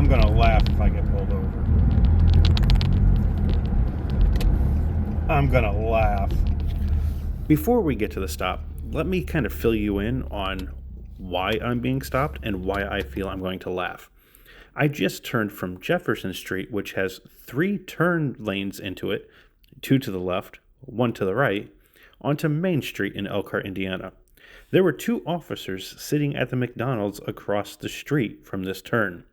I'm gonna laugh if I get pulled over. I'm gonna laugh. Before we get to the stop, let me kind of fill you in on why I'm being stopped and why I feel I'm going to laugh. I just turned from Jefferson Street, which has 3 turn lanes into it, 2 to the left, 1 to the right, onto Main Street in Elkhart, Indiana. There were 2 officers sitting at the McDonald's across the street from this turn.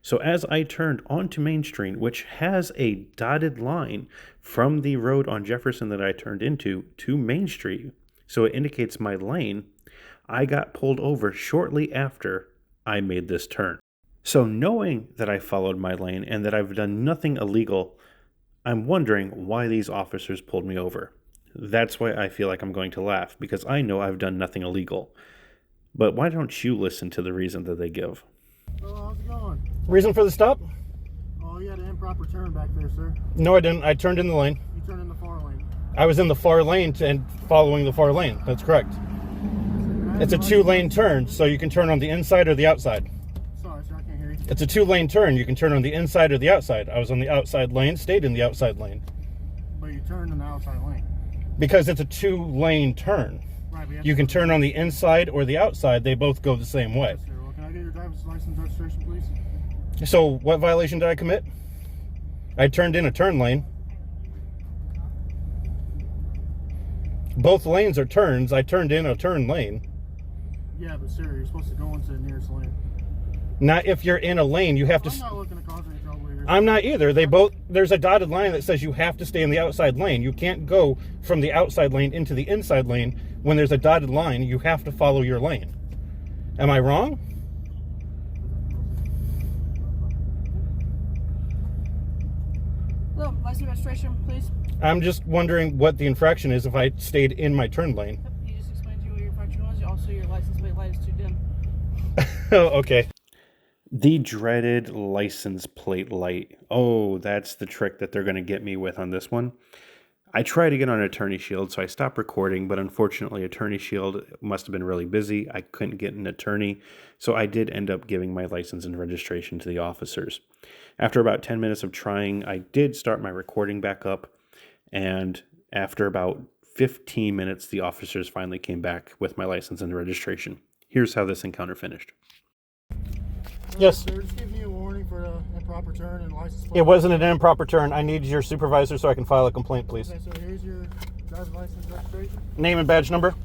So as I turned onto Main Street, which has a dotted line from the road on Jefferson that I turned into to Main Street, so it indicates my lane, I got pulled over shortly after I made this turn. So knowing that I followed my lane and that I've done nothing illegal, I'm wondering why these officers pulled me over. That's why I feel like I'm going to laugh, because I know I've done nothing illegal. But why don't you listen to the reason that they give? Well, how's it going? Reason for the stop? Oh, you had an improper turn back there, sir. No, I didn't. I turned in the lane. You turned in the far lane. I was in the far lane and following the far lane. That's correct. It's a 2-lane turn, so you can turn on the inside or the outside. Sorry, sir, I can't hear you. It's a 2-lane turn. You can turn on the inside or the outside. I was on the outside lane, stayed in the outside lane. But you turned in the outside lane. Because it's a 2-lane turn. Right, You can turn on the inside or the outside. They both go the same way. Yes, sir. Well, can I get your driver's license registration, please? So what violation did I commit? I turned in a turn lane. Both lanes are turns. I turned in a turn lane. Yeah, but sir, you're supposed to go into the nearest lane. Not if you're in a lane. You have to... I'm not looking to cause any trouble here. I'm not either. There's a dotted line that says you have to stay in the outside lane. You can't go from the outside lane into the inside lane. When there's a dotted line, you have to follow your lane. Am I wrong? Hello, license registration, please. I'm just wondering what the infraction is if I stayed in my turn lane. Yep, he just explained to you what your infraction was. Also, your license plate light is too dim. Oh, okay. The dreaded license plate light. Oh, that's the trick that they're going to get me with on this one. I tried to get on Attorney Shield, so I stopped recording, but unfortunately Attorney Shield must have been really busy. I couldn't get an attorney, so I did end up giving my license and registration to the officers. After about 10 minutes of trying, I did start my recording back up, and after about 15 minutes, the officers finally came back with my license and registration. Here's how this encounter finished. Yes. Sir, just give me a warning for an improper turn and license plate. It wasn't an improper turn. I need your supervisor so I can file a complaint, please. Okay, so here's your driver's license registration. Name and badge number?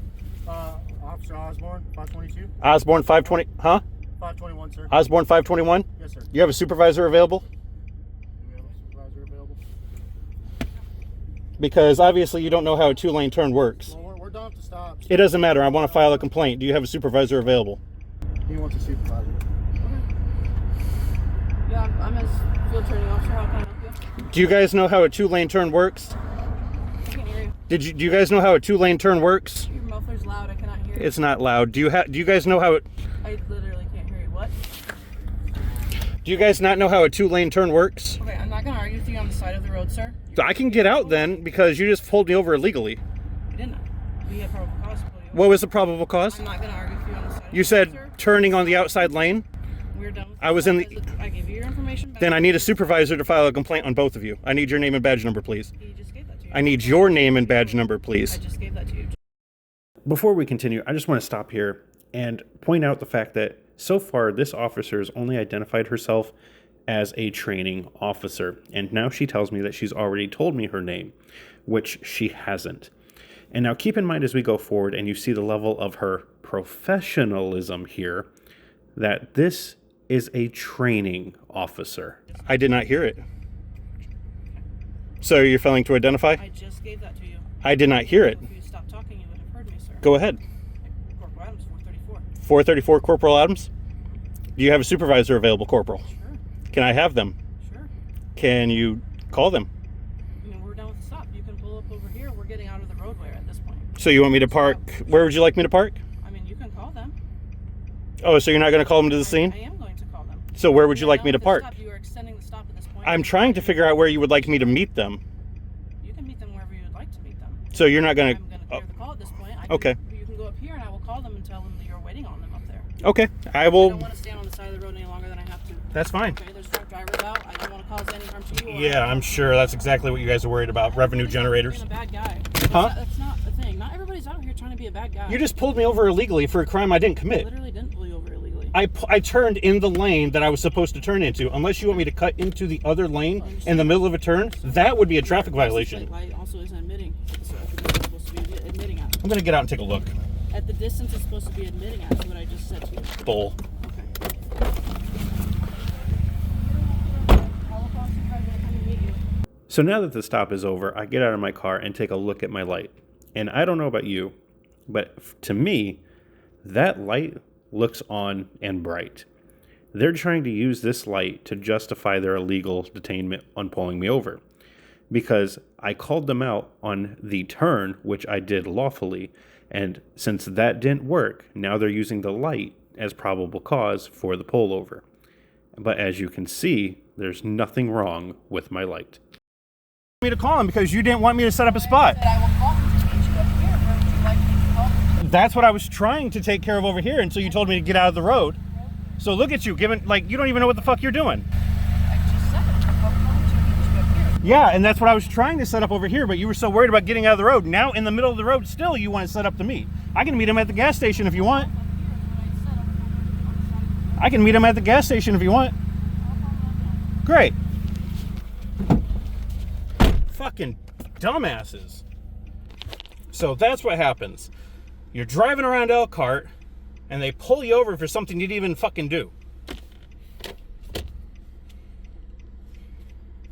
Officer Osborne, 522. Osborne 520, huh? 521, sir. Osborne 521? Yes, sir. You have a supervisor available? Do we have a supervisor available? Because obviously you don't know how a 2-lane turn works. Well, we're done with the stops. It doesn't matter. I want to file a complaint. Do you have a supervisor available? He wants a supervisor. Yeah, I'm his field training officer. How can I help you? Do you guys know how a 2-lane turn works? I can't hear you. Do you guys know how a 2-lane turn works? Your muffler's loud. I cannot hear you. It's not loud. Do you guys know how it... I literally can't hear you. What? Do you guys not know how a 2-lane turn works? Okay, I'm not going to argue with you on the side of the road, sir. I can get out then because you just pulled me over illegally. You didn't. We had probable cause to pull you over. What was the probable cause? I'm not going to argue with you on the side of the You road, said sir. turning on the outside lane? We're done with I was in the... I gave you your information back. Then I need a supervisor to file a complaint on both of you. I need your name and badge number, please. He just gave that to you. I need your name and badge number, I please. just gave that to you. Before we continue, I just want to stop here and point out the fact that so far this officer has only identified herself as a training officer, and now she tells me that she's already told me her name, which she hasn't. And now keep in mind as we go forward and you see the level of her professionalism here, that this is a training officer. I did not hear it. So you're failing to identify? I just gave that to you. I did not hear it. If you stopped talking, you would have heard me, sir. Go ahead. Corporal Adams, 434. 434 Corporal Adams? Do you have a supervisor available, Corporal? Sure. Can I have them? Sure. Can you call them? I mean, we're done with the stop. You can pull up over here. We're getting out of the roadway at this point. So you want me to park? Where would you like me to park? I mean, you can call them. Oh, so you're not going to call them to the scene? I am going to call them. So where would you We're like me done to with the park? stop. You are extending the stop at this point. I'm trying to figure out where you would like me to meet them. You can meet them wherever you would like to meet them. So you're not going I'm going to clear the call at this point. Okay. You can go up here and I will call them and tell them that you're waiting on them up there. Okay, I I will. don't want to stand on the side of the road any longer than I have to. That's fine. Okay, there's aren't you? Or Yeah, I'm sure that's exactly what you guys are worried about. Revenue generators. Being a bad guy. Huh? That's not the thing. Not everybody's out here trying to be a bad guy. You just pulled me over illegally for a crime I didn't I commit. literally didn't pull you over illegally. I turned in the lane that I was supposed to turn into. Unless you want me to cut into the other lane in the middle of a turn, that would be a traffic violation. Light also isn't admitting. So at the distance it's supposed to be admitting at. I'm going to get out and take a look. At the distance it's supposed to be admitting at. Is what I just said to you. Bull. So now that the stop is over, I get out of my car and take a look at my light. And I don't know about you, but to me, that light looks on and bright. They're trying to use this light to justify their illegal detainment on pulling me over. Because I called them out on the turn, which I did lawfully, and since that didn't work, now they're using the light as probable cause for the pullover. But as you can see, there's nothing wrong with my light. Me to call him because you didn't want me to set up a spot. I will call him to meet you up here. Where would you like me to call him? That's what I was trying to take care of over here until you told me to get out of the road. So look at you, giving like you don't even know what the fuck you're doing. I just said it. I'll call him to meet you up here. Yeah, and that's what I was trying to set up over here, but you were so worried about getting out of the road. Now in the middle of the road still you want to set up to meet. I can meet him at the gas station if you want. I can meet him at the gas station if you want. Great. Fucking dumbasses. So that's what happens. You're driving around Elkhart and they pull you over for something you didn't even fucking do.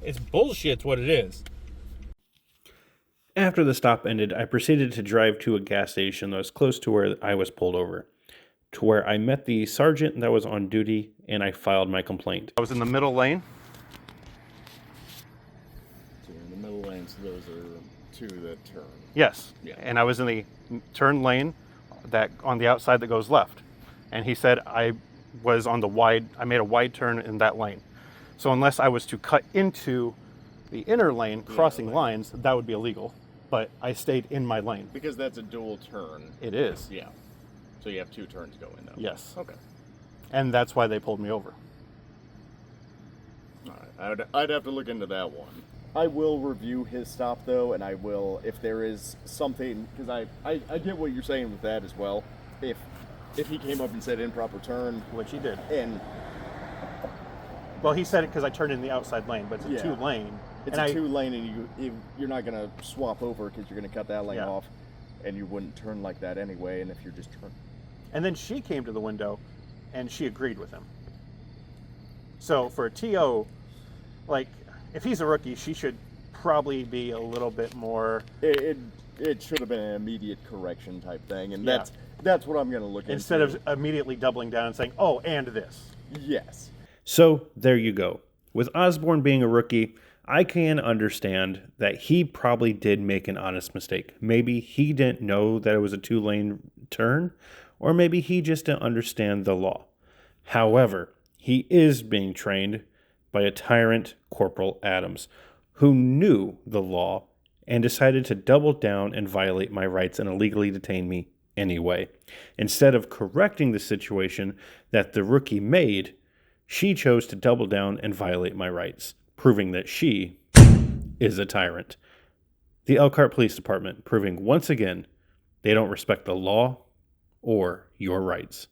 It's bullshit's what it is. After the stop ended, I proceeded to drive to a gas station that was close to where I was pulled over, to where I met the sergeant that was on duty and I filed my complaint. I was in the middle lane. So in the middle lane, so those are two that turn. Yes. Yeah. And I was in the turn lane that on the outside that goes left. And he said I was on the wide, I made a wide turn in that lane. So unless I was to cut into the inner lane, crossing lines, that would be illegal. But I stayed in my lane. Because that's a dual turn. It is. Yeah. So you have two turns going though. Yes. Okay. And that's why they pulled me over. All right. I'd have to look into that one. I will review his stop though, and I will, if there is something, because I get what you're saying with that as well. If he came up and said improper turn, Which he did. and Well, he said it because I turned in the outside lane, but it's a Yeah. two lane. it's a two lane, and you're not gonna swap over because you're gonna cut that lane Yeah. off, and you wouldn't turn like that anyway. And if you're just turning. And then she came to the window and she agreed with him. So for a TO, like, if he's a rookie, she should probably be a little bit more, It should have been an immediate correction type thing, and Yeah. that's what I'm going to look into. instead of immediately doubling down and saying, oh, and this. Yes. So there you go. With Osborne being a rookie, I can understand that he probably did make an honest mistake. Maybe he didn't know that it was a two-lane turn, or maybe he just didn't understand the law. However, he is being trained by a tyrant, Corporal Adams, who knew the law and decided to double down and violate my rights and illegally detain me anyway. Instead of correcting the situation that the rookie made, she chose to double down and violate my rights, proving that she is a tyrant. The Elkhart Police Department proving once again they don't respect the law or your rights.